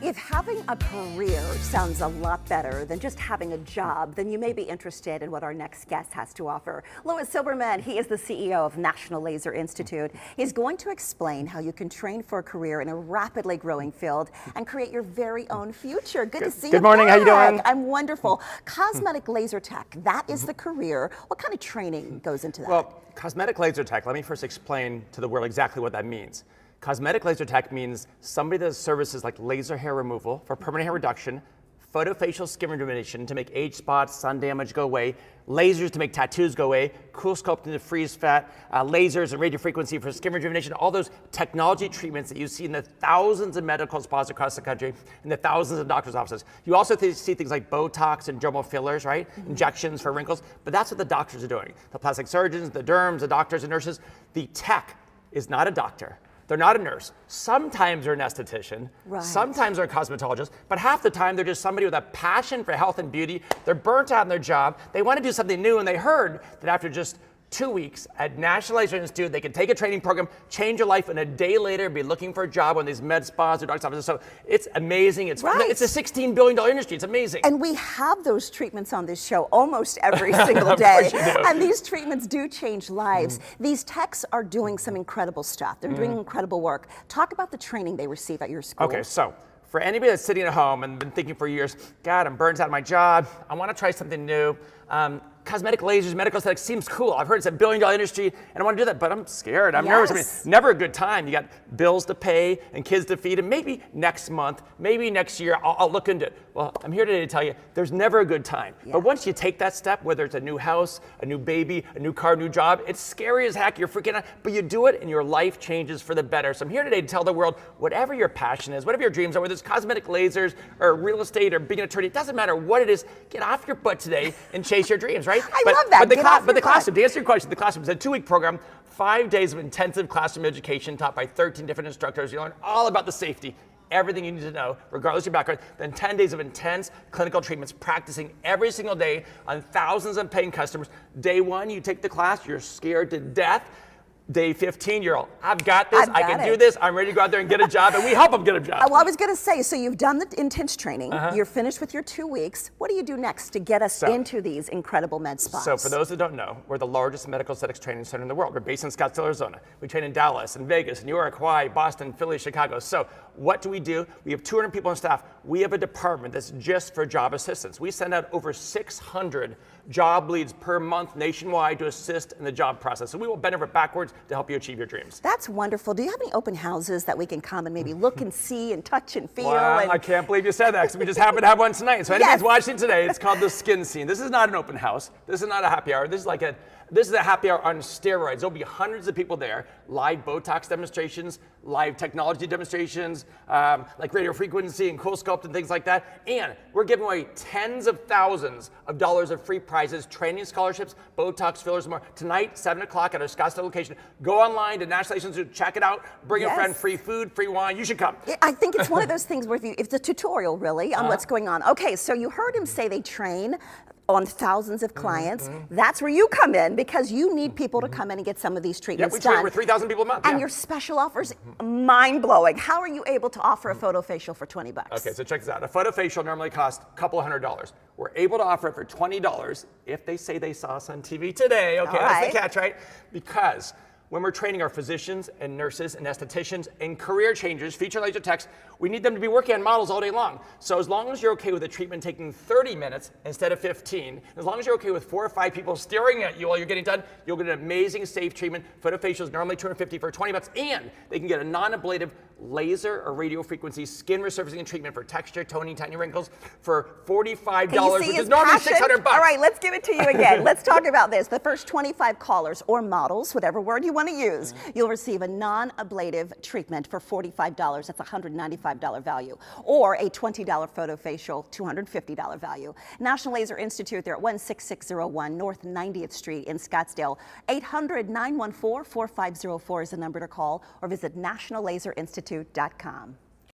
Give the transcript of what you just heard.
If having a career sounds a lot better than just having a job, then you may be interested in what our next guest has to offer. Louis Silberman, he is the CEO of National Laser Institute. He's going to explain how you can train for a career in a rapidly growing field and create your very own future. Good to see you. Good morning, how you doing? I'm wonderful. Cosmetic laser tech, that is the career. What kind of training goes into that? Well, cosmetic laser tech, let me first explain to the world exactly what that means. Cosmetic laser tech means somebody that does services like laser hair removal for permanent hair reduction, photofacial skin rejuvenation to make age spots, sun damage go away, lasers to make tattoos go away, cool sculpting to freeze fat, lasers and radio frequency for skin rejuvenation, all those technology treatments that you see in the thousands of medical spas across the country and the thousands of doctors' offices. You also see things like Botox and dermal fillers, right? Injections for wrinkles, but that's what the doctors are doing. The plastic surgeons, the derms, the doctors and nurses. The tech is not a doctor. They're not a nurse. Sometimes they're an esthetician, sometimes they're a cosmetologist, but half the time they're just somebody with a passion for health and beauty. They're burnt out in their job. They want to do something new, and they heard that after just 2 weeks at National Laser Institute, they could take a training program, change your life, and a day later be looking for a job on these med spas or doctor's offices. So it's amazing. It's a $16 billion industry. It's amazing. And we have those treatments on this show almost every single day. And these treatments do change lives. These techs are doing some incredible stuff. They're doing incredible work. Talk about the training they receive at your school. Okay, so for anybody that's sitting at home and been thinking for years, God, I'm burnt out of my job. I want to try something new. Cosmetic lasers, medical aesthetics seems cool. I've heard it's a $1 billion industry and I want to do that, but I'm scared. I'm nervous. I mean, never a good time. You got bills to pay and kids to feed, and maybe next month, maybe next year, I'll look into it. Well, I'm here today to tell you there's never a good time. But once you take that step, whether it's a new house, a new baby, a new car, new job, it's scary as heck. You're freaking out, but you do it and your life changes for the better. So I'm here today to tell the world, whatever your passion is, whatever your dreams are, whether it's cosmetic lasers or real estate or being an attorney, it doesn't matter what it is, get off your butt today and chase your dreams, right? I love that. But the classroom, to answer your question, the classroom is a 2-week program, 5 days of intensive classroom education taught by 13 different instructors. You learn all about the safety, everything you need to know, regardless of your background. Then 10 days of intense clinical treatments, practicing every single day on thousands of paying customers. Day 1, you take the class, you're scared to death. Day 15, you're all, I've got this, I can do this, I'm ready to go out there and get a job, and we help them get a job. Well, I was going to say, so you've done the intense training, you're finished with your 2 weeks. What do you do next to get us into these incredible med spas? So for those that don't know, we're the largest medical aesthetics training center in the world. We're based in Scottsdale, Arizona. We train in Dallas, and Vegas, New York, Hawaii, Boston, Philly, Chicago. So what do? We have 200 people on staff. We have a department that's just for job assistance. We send out over 600 job leads per month nationwide to assist in the job process. So we will bend over backwards to help you achieve your dreams. That's wonderful. Do you have any open houses that we can come and maybe look and see and touch and feel? Well, I can't believe you said that, because we just happen to have one tonight. So anybody's watching today, it's called the Skin Scene. This is not an open house. This is not a happy hour. This is a happy hour on steroids. There'll be hundreds of people there, live Botox demonstrations, live technology demonstrations, like radio frequency and cool sculpt and things like that. And we're giving away tens of thousands of dollars of free prizes, training scholarships, Botox fillers, and more. Tonight, 7 o'clock at our Scottsdale location. Go online to National Laser Institute, check it out, bring a friend, free food, free wine. You should come. I think it's one of those things where it's a tutorial really on what's going on. Okay, so you heard him say they train on thousands of clients. That's where you come in, because you need people to come in and get some of these treatments done. We train over 3,000 people a month. And your special offers, mind-blowing. How are you able to offer a photofacial for 20 bucks? Okay, so check this out. A photofacial normally costs a couple $100. We're able to offer it for $20 if they say they saw us on TV today. Okay, that's the catch, right? Because when we're training our physicians and nurses and estheticians and career changers, future laser techs, we need them to be working on models all day long. So as long as you're okay with a treatment taking 30 minutes instead of 15, as long as you're okay with 4 or 5 people staring at you while you're getting done, you'll get an amazing, safe treatment. Photofacial is normally $250 for 20 bucks, and they can get a non-ablative laser or radio frequency skin resurfacing and treatment for texture, toning, tiny wrinkles for $45, which is normally $600. All right, let's give it to you again. Let's talk about this. The first 25 callers or models, whatever word you want to use, you'll receive a non-ablative treatment for $45. That's $195 value. Or a $20 photofacial, $250 value. National Laser Institute, they're at 16601 North 90th Street in Scottsdale. 800-914-4504 is the number to call, or visit nationallaserinstitute.com.